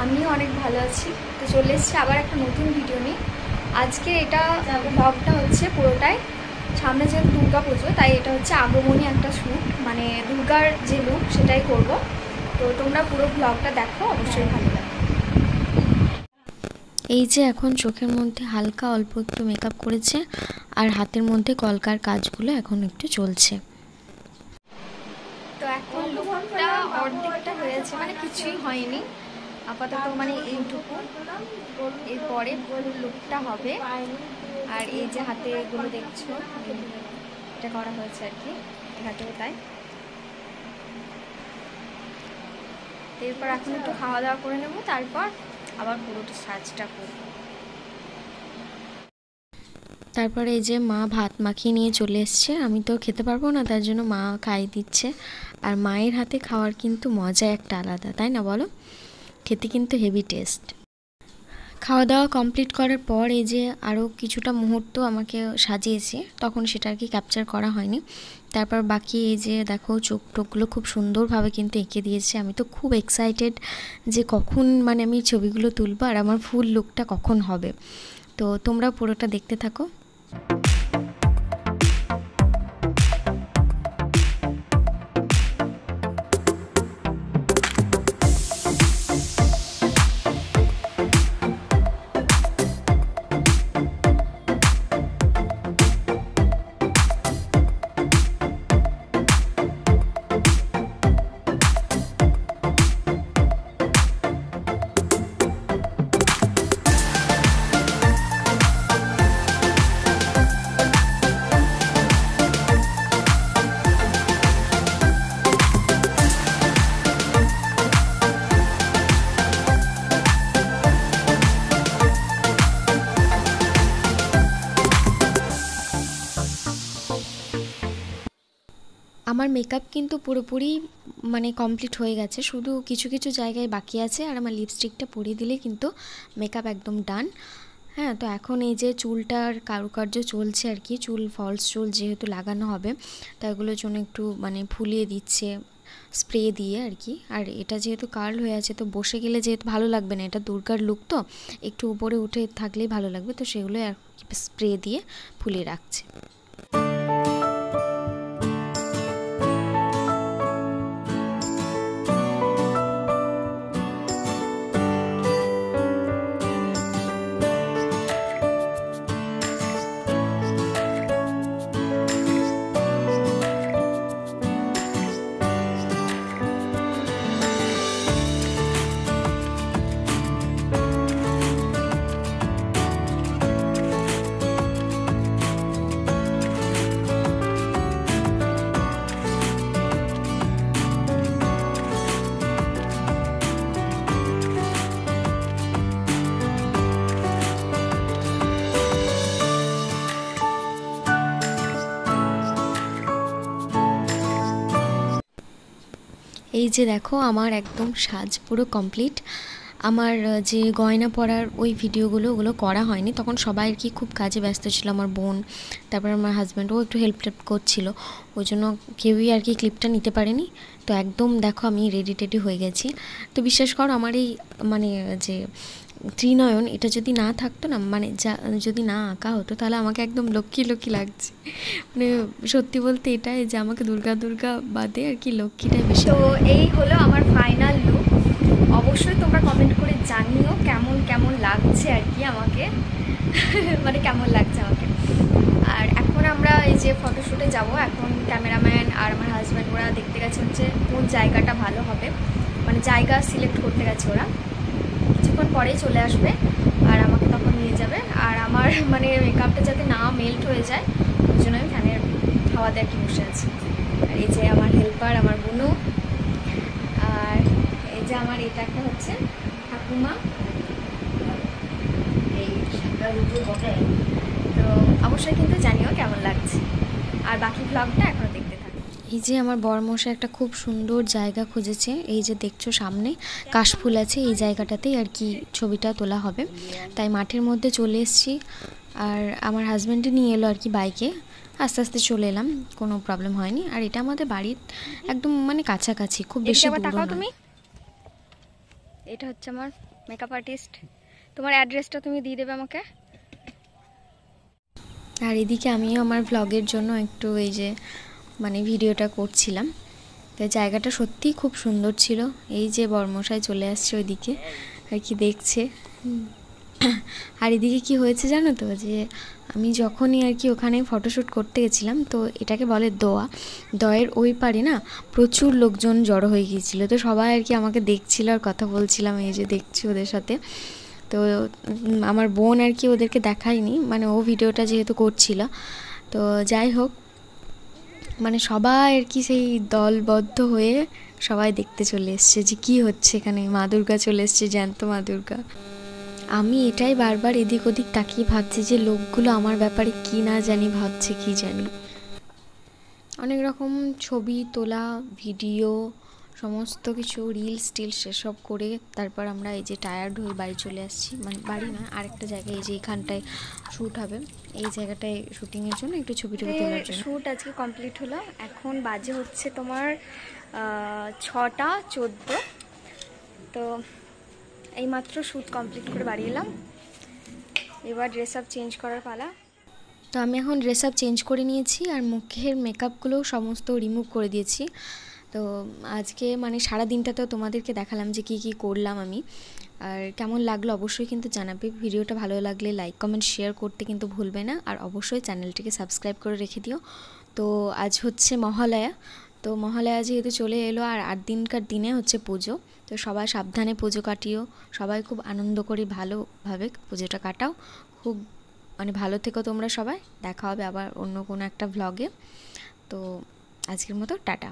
আমিও অনেক ভালো আছি। তো চলে এসেছি আবার একটা নতুন ভিডিও নিয়ে। আজকে এটা ব্লগটা হচ্ছে পুরোটাই সামনে যেহেতু দুর্গা পুজো, তাই এটা হচ্ছে আগমনী একটা শ্যুট, মানে দুর্গার যে লুক সেটাই করব। তো তোমরা পুরো ব্লগটা দেখো, অবশ্যই ভালো লাগবে। এই যে এখন চোখের মধ্যে হালকা অল্প একটু মেকআপ করেছে আর হাতের মধ্যে কলকার কাজগুলো এখন একটু চলছে। তো এখন লুকটা অর্ধেকটা হয়েছে, মানে কিছুই হয়নি আপাতত, মানে এইটুকু। এরপরে ফুল লুকটা হবে। আর এই যে হাতে এগুলো দেখছো, এটা করা হয়েছে আর কি, হাতেও তাই। এরপর এখন একটু খাওয়া দাওয়া করে নেবো, তারপর আবার পুরোটা সাজটা করবো। তারপরে এই যে মা ভাত মাখিয়ে নিয়ে চলে এসছে, আমি তো খেতে পারবো না, তার জন্য মা খাইয়ে দিচ্ছে। আর মায়ের হাতে খাওয়ার কিন্তু মজা একটা আলাদা, তাই না বলো? খেতে কিন্তু হেভি টেস্ট। খাওয়া দাওয়া কমপ্লিট করার পর এই যে আরও কিছুটা মুহূর্ত আমাকে সাজিয়েছে, তখন সেটা আর কি ক্যাপচার করা হয়নি। তারপর বাকি এই যে দেখো চোখ টোকগুলো খুব সুন্দরভাবে কিন্তু এঁকে দিয়েছে। আমি তো খুব এক্সাইটেড যে কখন মানে আমি ছবিগুলো তুলবো আর আমার ফুল লুকটা কখন হবে। তো তোমরা পুরোটা দেখতে থাকো। আমার মেকআপ কিন্তু পুরোপুরি মানে কমপ্লিট হয়ে গেছে, শুধু কিছু কিছু জায়গায় বাকি আছে। আর আমার লিপস্টিকটা পরিয়ে দিলে কিন্তু মেকআপ একদম ডান। হ্যাঁ, তো এখন এই যে চুলটার কারুকার্য চলছে আর কি, চুল ফলস চুল যেহেতু লাগানো হবে, তাই ওগুলোর জন্য একটু মানে ফুলিয়ে দিচ্ছে স্প্রে দিয়ে আর কি। আর এটা যেহেতু কার্ল হয়ে আছে, তো বসে গেলে যেহেতু ভালো লাগবে না, এটা দুর্গার লুক, তো একটু উপরে উঠে থাকলেই ভালো লাগবে, তো সেগুলো আর স্প্রে দিয়ে ফুলিয়ে রাখছে। এই যে দেখো আমার একদম সাজ পুরো কমপ্লিট। আমার যে গয়না পরার ওই ভিডিওগুলো ওগুলো করা হয়নি, তখন সবাই আর কি খুব কাজে ব্যস্ত ছিল। আমার বোন, তারপর আমার হাজব্যান্ডও একটু হেল্প করছিল, ওই জন্য কেউই আর কি ক্লিপটা নিতে পারেনি। তো একদম দেখো আমি রেডি টেডি হয়ে গেছি। তো বিশ্বাস করো আমার এই মানে যে ত্রিনয়ন, এটা যদি না থাকতো না, মানে যদি না আঁকা হতো, তাহলে আমাকে একদম লক্ষ্মী লক্ষ্মী লাগছে। মানে সত্যি বলতে এটাই যে আমাকে দুর্গা দুর্গা বাদে আর কি লক্ষ্মীটাই বেশি। তো এই হলো আমার ফাইনাল লুক। অবশ্যই তোমরা কমেন্ট করে জানিও কেমন কেমন লাগছে আর কি আমাকে, মানে কেমন লাগছে আমাকে। আর এখন আমরা এই যে ফটোশ্যুটে যাব, এখন ক্যামেরাম্যান আর আমার হাজব্যান্ড ওরা দেখতে গেছে হচ্ছে কোন জায়গাটা ভালো হবে, মানে জায়গা সিলেক্ট করতে গেছে ওরা। কিছুক্ষণ পরেই চলে আসবে আর আমাকে তখন নিয়ে যাবে। আর আমার মানে মেকআপটা যাতে না মেল্ট হয়ে যায়, ওই জন্য আমি ফ্যানের হাওয়াতে আর কি বসে আছি। আর এই যে আমার হেল্পার আমার বোনু, আর এই যে আমার এটা একটা হচ্ছে ঠাকুমা। তো অবশ্যই কিন্তু জানিও কেমন লাগছে, আর বাকি ব্লগটা এখনো দেখতে থাকো। এই যে আমার বরমশাই একটা খুব সুন্দর জায়গা খুঁজেছে, এই যে দেখছো সামনে কাশফুল আছে, এই জায়গাটাতেই আর কি ছবিটা তোলা হবে। তাই মাঠের মধ্যে চলে এসেছি, আর আমার হাজব্যান্ডে নিয়ে এলো আর কি বাইকে। আস্তে আস্তে চলে এলাম, কোনো প্রবলেম হয়নি। আর এটা আমাদের বাড়ির একদম মানে কাছাকাছি, খুব বেশি দূর না। তুমি এটা হচ্ছে আমার মেকআপ আর্টিস্ট। তোমার অ্যাড্রেসটা তুমি দিয়ে দেবে আমাকে। আর এদিকে আমিও আমার ভ্লগের জন্য একটু এই যে মানে ভিডিওটা করছিলাম। তো জায়গাটা সত্যিই খুব সুন্দর ছিল। এই যে বর্মশাই চলে আসছে ওইদিকে আর কি দেখছে। আর এদিকে কি হয়েছে জানো তো, যে আমি যখনই আর কি ওখানে ফটোশ্যুট করতে গেছিলাম, তো এটাকে বলে দোয়া, দয়ের ওই পারে না প্রচুর লোকজন জড়ো হয়ে গিয়েছিলো। তো সবাই আর কি আমাকে দেখছিল আর কথা বলছিলাম, এই যে দেখছি ওদের সাথে। তো আমার বোন আর কি ওদেরকে দেখায়নি, মানে ও ভিডিওটা যেহেতু করছিল। তো যাই হোক, মানে সবাই আর কি সেই দলবদ্ধ হয়ে সবাই দেখতে চলে এসছে যে কি হচ্ছে এখানে। মা দুর্গা চলে এসছে, জ্যান্ত মা দুর্গা। আমি এটাই বারবার এদিক ওদিক তাকিয়ে ভাবছি যে লোকগুলো আমার ব্যাপারে কি না জানি ভাবছে, কি জানি। অনেক রকম ছবি তোলা, ভিডিও, সমস্ত কিছু রিলস টিলস সেসব করে তারপর আমরা এই যে টায়ার্ড হয়ে বাড়ি চলে আসছি। মানে বাড়ি না, আরেকটা জায়গায়, এই যে এখানটায় শ্যুট হবে, এই জায়গাটায় শ্যুটিংয়ের জন্য একটু ছবি টবি তোলার জন্য। শ্যুট আজকে কমপ্লিট হলো। এখন বাজে হচ্ছে তোমার 6:14। তো এইমাত্র শ্যুট কমপ্লিট করে বাড়ি এলাম। এবার ড্রেস আপ চেঞ্জ করার পালা। তো আমি এখন ড্রেস আপ চেঞ্জ করে নিয়েছি আর মুখের মেকআপগুলোও সমস্ত রিমুভ করে দিয়েছি। তো আজকে মানে সারা দিনটা তো তোমাদেরকে দেখালাম যে কি কি করলাম আমি। আর কেমন লাগলো অবশ্যই কিন্তু জানাবে। ভিডিওটা ভালো লাগলে লাইক কমেন্ট শেয়ার করতে কিন্তু ভুলবে না। আর অবশ্যই চ্যানেলটিকে সাবস্ক্রাইব করে রেখে দিও। তো আজ হচ্ছে মহালয়া। তো মহালয়া যেহেতু চলে এলো আর 8 দিনকার দিনে হচ্ছে পুজো। তো সবাই সাবধানে পুজো কাটিও, সবাই খুব আনন্দ করে ভালোভাবে পুজোটা কাটাও। খুব মানে ভালো থেকো তোমরা সবাই। দেখা হবে আবার অন্য কোনো একটা ভ্লগে। তো আজকের মতো টাটা।